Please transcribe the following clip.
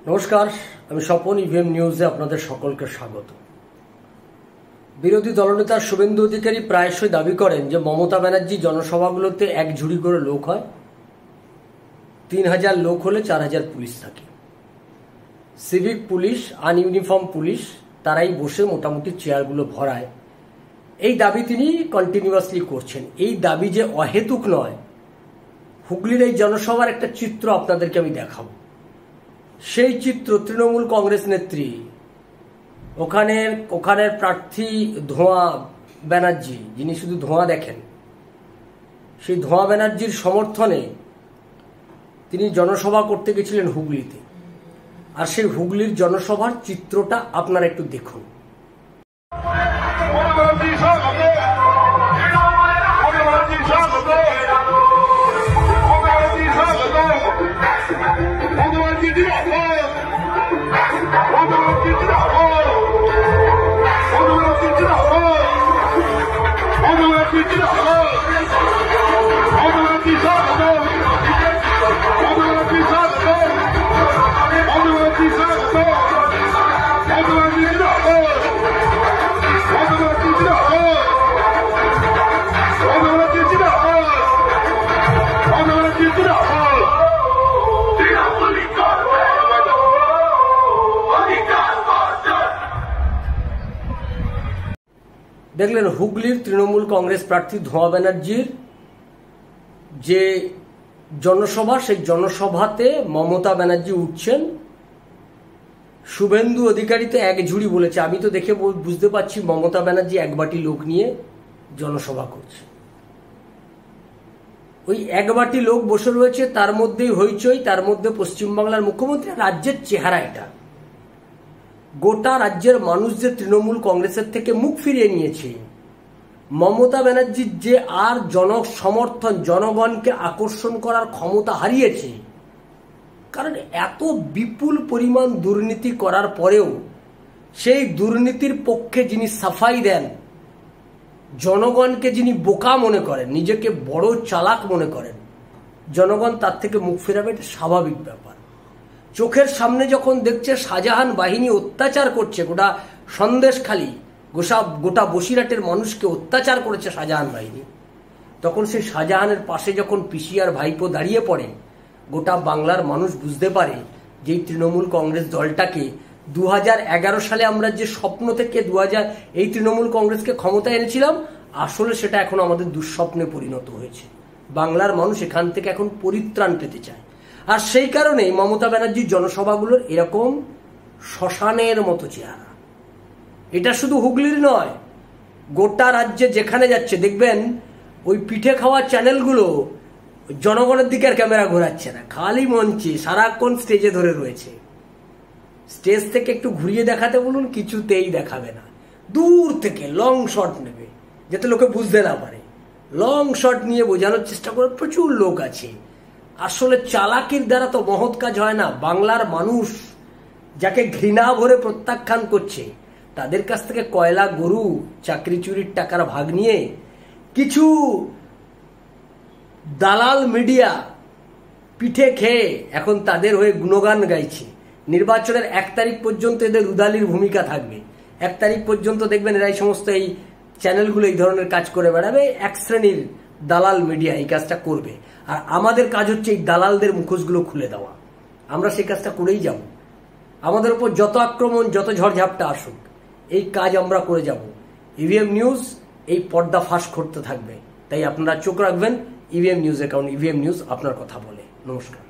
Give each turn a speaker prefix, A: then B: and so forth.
A: নমস্কার, আমি স্বপন। ইভিএম নিউজে আপনাদের সকলকে স্বাগত। বিরোধী দলনেতা শুভেন্দু অধিকারী প্রায়শই দাবি করেন যে মমতা ব্যানার্জি জনসভাগুলোতে এক ঝুড়ি করে লোক হয়, 3000 লোক হলে 4000 পুলিশ থাকে। সিভিক পুলিশ, আনইউনিফর্ম পুলিশ তারাই বসে মোটামুটি চেয়ারগুলো ভরায়। এই দাবি তিনি কন্টিনিউয়াসলি করছেন। এই দাবি যে অহেতুক নয়, হুগলির এই জনসভার একটা চিত্র আপনাদেরকে আমি দেখাবো। সেই চিত্র তৃণমূল কংগ্রেস নেত্রী, ওখানের প্রার্থী ধোঁয়া ব্যানার্জি, যিনি শুধু ধোঁয়া দেখেন, সেই ধোঁয়া ব্যানার্জির সমর্থনে তিনি জনসভা করতে গেছিলেন হুগলিতে। আর সেই হুগলির জনসভার চিত্রটা আপনারা একটু দেখুন। দেখলেন হুগলির তৃণমূল কংগ্রেস প্রার্থী ধোঁয়া ব্যানার্জির যে জনসভা, সেই জনসভাতে মমতা ব্যানার্জি উঠছেন। শুভেন্দু অধিকারী তো এক ঝুড়ি বলেছে। আমি তো দেখে বুঝতে পারছি মমতা ব্যানার্জি এক বাটি লোক নিয়ে জনসভা করছে। ওই এক বাটি লোক বসে রয়েছে, তার মধ্যেই হইচই, তার মধ্যে পশ্চিমবাংলার মুখ্যমন্ত্রী। রাজ্যের চেহারা এটা, গোটা রাজ্যের মানুষ যে তৃণমূল কংগ্রেসের থেকে মুখ ফিরিয়ে নিয়েছে। মমতা ব্যানার্জির যে আর জনসমর্থন, জনগণকে আকর্ষণ করার ক্ষমতা হারিয়েছে। কারণ এত বিপুল পরিমাণ দুর্নীতি করার পরেও সেই দুর্নীতির পক্ষে যিনি সাফাই দেন, জনগণকে যিনি বোকা মনে করেন, নিজেকে বড় চালাক মনে করেন, জনগণ তার থেকে মুখ ফেরাবে, এটা স্বাভাবিক ব্যাপার। চোখের সামনে যখন দেখছে শাহজাহান বাহিনী অত্যাচার করছে, গোটা সন্দেশখালী, গোটা বসিরহাটের মানুষকে অত্যাচার করেছে শাহজাহান বাহিনী, তখন সেই শাহজাহানের পাশে যখন পিসিআর ভাইপো দাঁড়িয়ে পড়ে, গোটা বাংলার মানুষ বুঝতে পারে যে তৃণমূল কংগ্রেস দলটাকে 2011 সালে আমরা যে স্বপ্ন থেকে এই তৃণমূল কংগ্রেসকে ক্ষমতায় এনেছিলাম, আসলে সেটা এখন আমাদের দুঃস্বপ্নে পরিণত হয়েছে। বাংলার মানুষ এখান থেকে এখন পরিত্রাণ পেতে চায়। আর সেই কারণেই মমতা ব্যানার্জির জনসভাগুলোর এরকম শ্মশানের মতো চেহারা। এটা শুধু হুগলির নয়, গোটা রাজ্যে যেখানে যাচ্ছে দেখবেন ওই পিঠে খাওয়া চ্যানেলগুলো জনগণের দিকে আর ক্যামেরা ঘোরাচ্ছে না, খালি মঞ্চে সারাক্ষণ স্টেজে ধরে রয়েছে। স্টেজ থেকে একটু ঘুরিয়ে দেখাতে বলুন, কিছুতেই দেখাবে না। দূর থেকে লং শট নেবে, যাতে লোকে বুঝতে না পারে। লং শট নিয়ে বোঝানোর চেষ্টা করে প্রচুর লোক আছে। আসলে চালাকির দ্বারা তো মহৎ কাজ হয় না। বাংলার মানুষ যাকে ঘৃণা ভরে প্রত্যাখ্যান করছে, তাদের কাছ থেকে কয়লা গরু, চাকরি চুরির টাকার ভাগ নিয়ে কিছু দালাল মিডিয়া পিঠে খেয়ে এখন তাদের হয়ে গুণগান গাইছে। নির্বাচনের 1 তারিখ পর্যন্ত এদের উদালির ভূমিকা থাকবে। 1 তারিখ পর্যন্ত দেখবেন এরা এই সমস্ত এই চ্যানেলগুলো এই ধরনের কাজ করে বেড়াবে। এক শ্রেণীর দালাল মিডিয়া এই কাজটা করবে। আর আমাদের কাজ হচ্ছে এই দালালদের মুখোশগুলো খুলে দেওয়া। আমরা সেই কাজটা করেই যাব। আমাদের উপর যত আক্রমণ, যত ঝড়ঝাপটা আসুক, এই কাজ আমরা করে যাব। ইভিএম নিউজ এই পর্দা ফাঁস করতে থাকবে। তাই আপনারা চোখ রাখবেন ইভিএম নিউজে, কারণ ইভিএম নিউজ আপনার কথা বলে। নমস্কার।